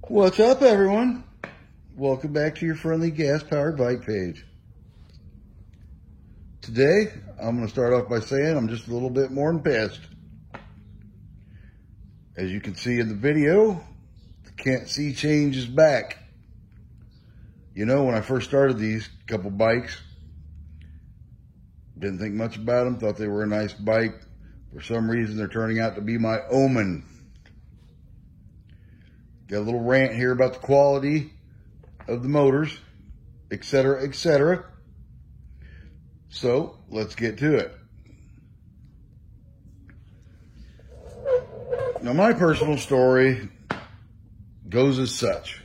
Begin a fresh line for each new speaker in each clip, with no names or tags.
What's up, everyone? Welcome back to your friendly gas-powered bike page. Today, I'm going to start off by saying I'm just a little bit more than pissed. As you can see in the video, the Can't See change is back. You know, when I first started these couple bikes, didn't think much about them, thought they were a nice bike. For some reason, they're turning out to be my omen. Got a little rant here about the quality of the motors, etc., etc. So, let's get to it. Now, my personal story goes as such.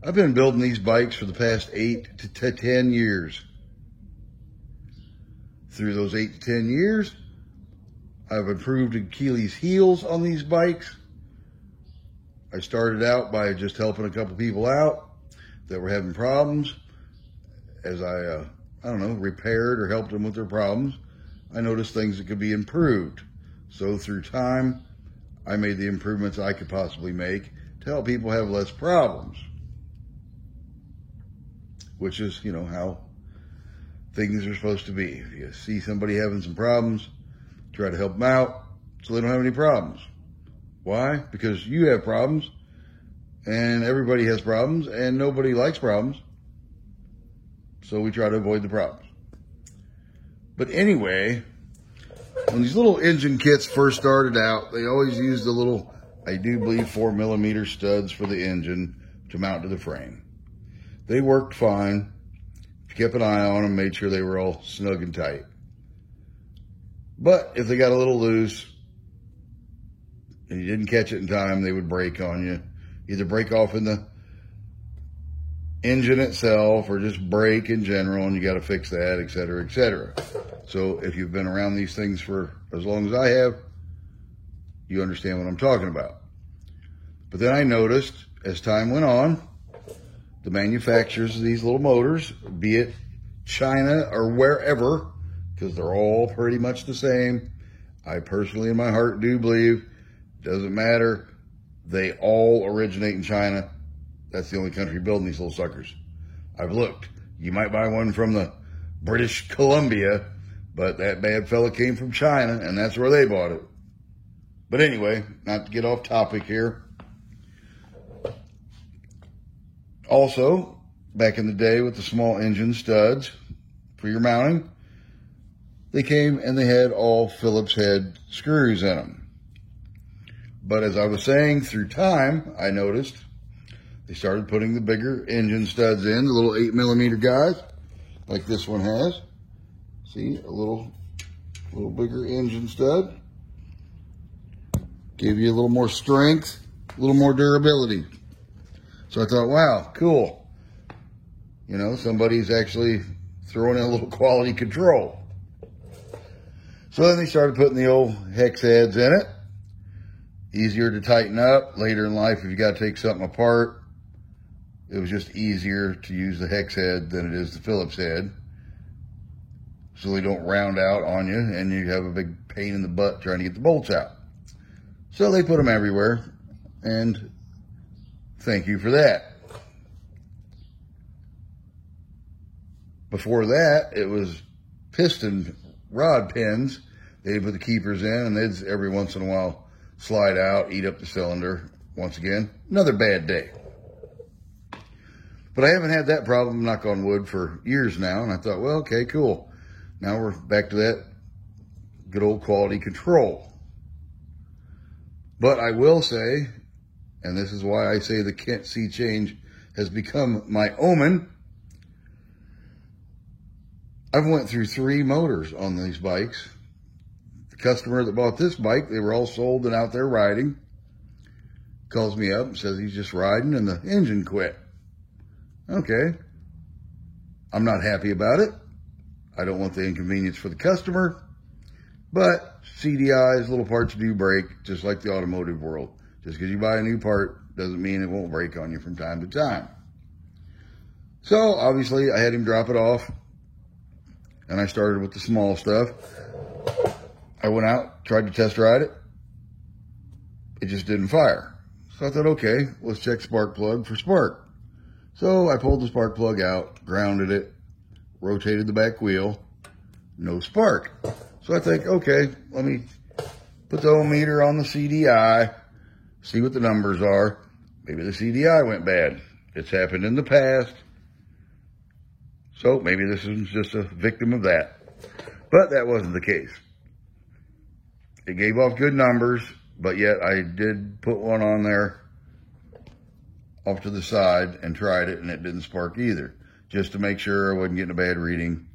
I've been building these bikes for the past 8 to 10 years. Through those 8 to 10 years, I've improved Achilles heels on these bikes. I started out by just helping a couple people out that were having problems. As I don't know, repaired or helped them with their problems, I noticed things that could be improved. So through time, I made the improvements I could possibly make to help people have less problems. Which is, you know, how things are supposed to be. If you see somebody having some problems, try to help them out so they don't have any problems. Why? Because you have problems, and everybody has problems, and nobody likes problems. So we try to avoid the problems. But anyway, when these little engine kits first started out, they always used the little, I do believe, 4mm studs for the engine to mount to the frame. They worked fine. If you kept an eye on them, made sure they were all snug and tight. But if they got a little loose, and you didn't catch it in time, they would break on you. Either break off in the engine itself or just break in general, and you got to fix that, etc., etc. So if you've been around these things for as long as I have, you understand what I'm talking about. But then I noticed, as time went on, the manufacturers of these little motors, be it China or wherever, because they're all pretty much the same, I personally in my heart do believe, doesn't matter. They all originate in China. That's the only country building these little suckers. I've looked. You might buy one from the British Columbia, but that bad fella came from China, and that's where they bought it. But anyway, not to get off topic here. Also, back in the day with the small engine studs for your mounting, they came and they had all Phillips head screws in them. But as I was saying, through time, I noticed they started putting the bigger engine studs in, the little 8mm guys, like this one has. See, a little bigger engine stud. Give you a little more strength, a little more durability. So I thought, wow, cool. You know, somebody's actually throwing in a little quality control. So then they started putting the old hex heads in it. Easier to tighten up. Later in life, if you got to take something apart, it was just easier to use the hex head than it is the Phillips head. So they don't round out on you and you have a big pain in the butt trying to get the bolts out. So they put them everywhere, and thank you for that. Before that, it was piston rod pins. They'd put the keepers in, and they'd every once in a while slide out, eat up the cylinder. Once again, another bad day. But I haven't had that problem, knock on wood, for years now. And I thought, well, okay, cool. Now we're back to that good old quality control. But I will say, and this is why I say the Can't See change has become my omen, I've went through 3 motors on these bikes. The customer that bought this bike, they were all sold and out there riding, calls me up and says he's just riding and the engine quit. Okay. I'm not happy about it. I don't want the inconvenience for the customer, but CDIs, little parts do break, just like the automotive world. Just because you buy a new part doesn't mean it won't break on you from time to time. So obviously I had him drop it off, and I started with the small stuff. I went out, tried to test ride it. It just didn't fire. So I thought, okay, let's check spark plug for spark. So I pulled the spark plug out, grounded it, rotated the back wheel, no spark. So I think, okay, let me put the ohm meter on the CDI, see what the numbers are. Maybe the CDI went bad. It's happened in the past. So maybe this is just a victim of that. But that wasn't the case. It gave off good numbers, but yet I did put one on there off to the side and tried it, and it didn't spark either, just to make sure I wasn't getting a bad reading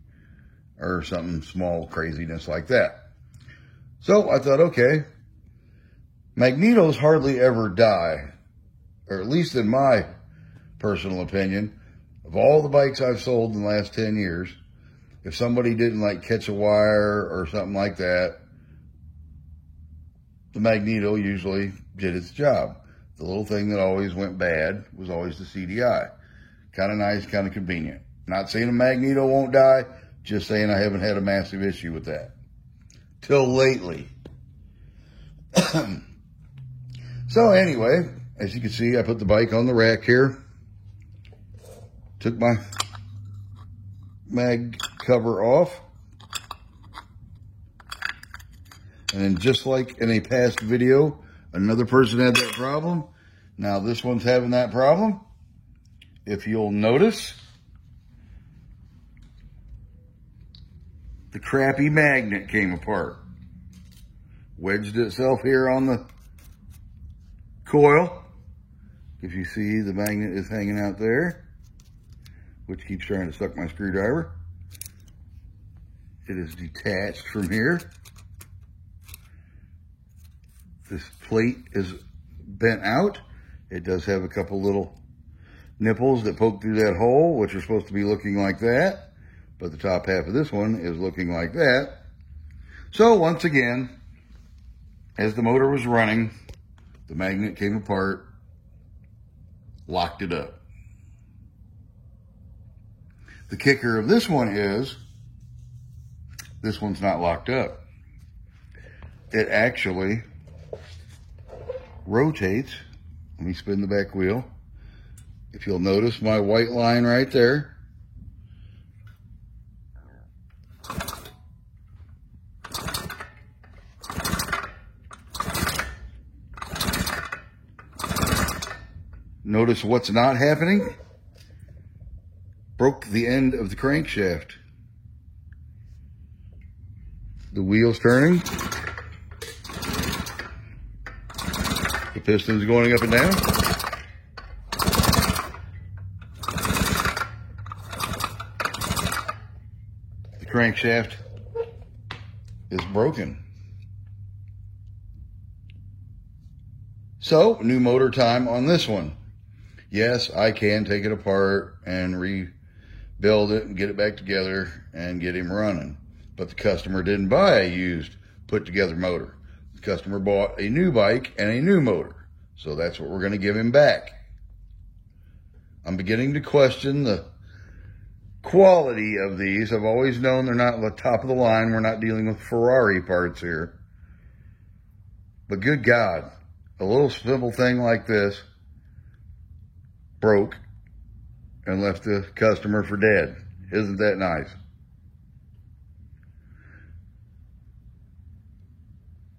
or something small craziness like that. So I thought, okay, magnetos hardly ever die, or at least in my personal opinion. Of all the bikes I've sold in the last 10 years, if somebody didn't like catch a wire or something like that, the magneto usually did its job. The little thing that always went bad was always the CDI. Kind of nice, kind of convenient. Not saying a magneto won't die, just saying I haven't had a massive issue with that. Till lately. So anyway, as you can see, I put the bike on the rack here. Took my mag cover off. And then just like in a past video, another person had that problem. Now this one's having that problem. If you'll notice, the crappy magnet came apart. Wedged itself here on the coil. If you see, the magnet is hanging out there, which keeps trying to suck my screwdriver. It is detached from here. This plate is bent out. It does have a couple little nipples that poke through that hole, which are supposed to be looking like that. But the top half of this one is looking like that. So once again, as the motor was running, the magnet came apart, locked it up. The kicker of this one is, this one's not locked up. It actually rotates. Let me spin the back wheel. If you'll notice my white line right there, notice what's not happening? Broke the end of the crankshaft. The wheel's turning. The piston's going up and down. The crankshaft is broken. So, new motor time on this one. Yes, I can take it apart and rebuild it and get it back together and get him running. But the customer didn't buy a used, put-together motor. The customer bought a new bike and a new motor. So that's what we're going to give him back. I'm beginning to question the quality of these. I've always known they're not the top of the line. We're not dealing with Ferrari parts here. But good God, a little simple thing like this broke and left the customer for dead. Isn't that nice?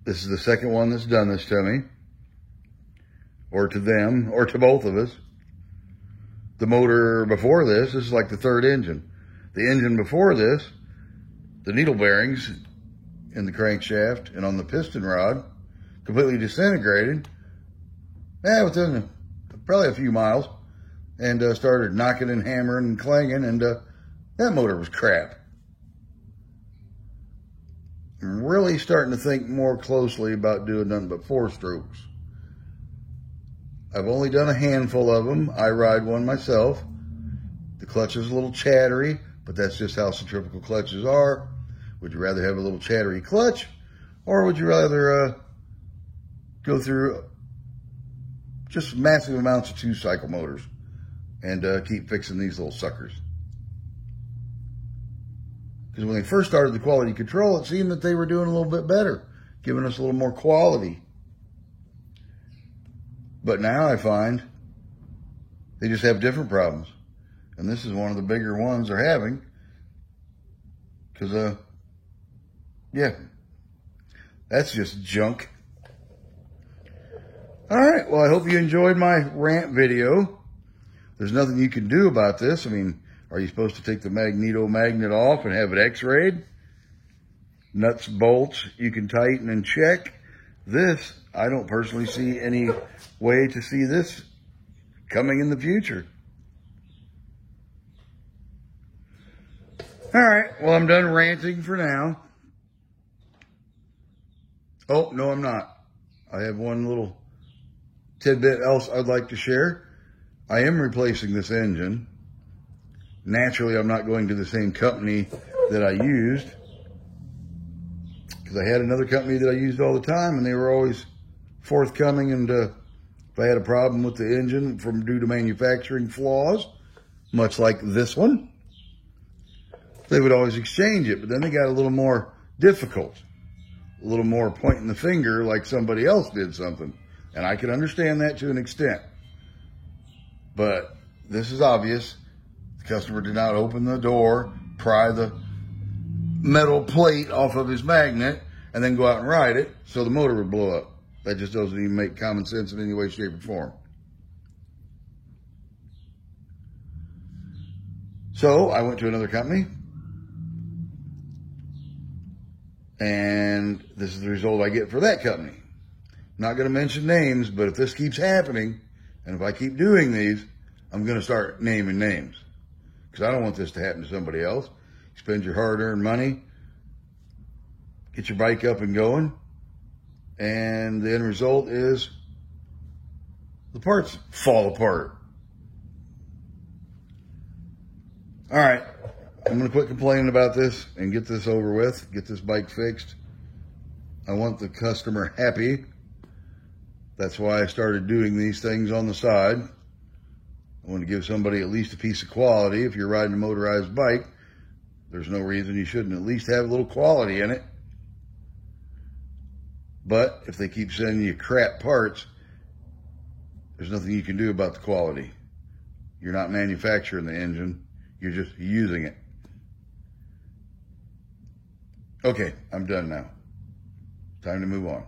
This is the second one that's done this to me, or to them, or to both of us. The motor before this is like the third engine. The engine before this, the needle bearings in the crankshaft and on the piston rod completely disintegrated. Within probably a few miles, and started knocking and hammering and clanging, and that motor was crap. I'm really starting to think more closely about doing nothing but 4-strokes. I've only done a handful of them. I ride one myself. The clutch is a little chattery, but that's just how centrifugal clutches are. Would you rather have a little chattery clutch, or would you rather go through just massive amounts of 2-cycle motors and keep fixing these little suckers? Because when they first started the quality control, it seemed that they were doing a little bit better, giving us a little more quality. But now I find they just have different problems. And this is one of the bigger ones they're having. Because, yeah, that's just junk. All right, well, I hope you enjoyed my rant video. There's nothing you can do about this. I mean, are you supposed to take the magneto magnet off and have it x-rayed? Nuts, bolts, you can tighten and check. This, I don't personally see any way to see this coming in the future. All right, well, I'm done ranting for now. Oh, no, I'm not. I have one little tidbit else I'd like to share. I am replacing this engine. Naturally, I'm not going to the same company that I used, because I had another company that I used all the time, and they were always forthcoming. And if I had a problem with the engine due to manufacturing flaws, much like this one, they would always exchange it. But then they got a little more difficult, a little more pointing the finger like somebody else did something. And I can understand that to an extent. But this is obvious. The customer did not open the door, pry the metal plate off of his magnet, and then go out and ride it, so the motor would blow up. That just doesn't even make common sense in any way, shape, or form. So I went to another company, and this is the result I get for that company. I'm not going to mention names, but if this keeps happening, and if I keep doing these, I'm going to start naming names, because I don't want this to happen to somebody else. You spend your hard-earned money, get your bike up and going, and the end result is the parts fall apart. All right, I'm going to quit complaining about this and get this over with, get this bike fixed. I want the customer happy. That's why I started doing these things on the side. I want to give somebody at least a piece of quality. If you're riding a motorized bike, there's no reason you shouldn't at least have a little quality in it. But if they keep sending you crap parts, there's nothing you can do about the quality. You're not manufacturing the engine. You're just using it. Okay, I'm done now. Time to move on.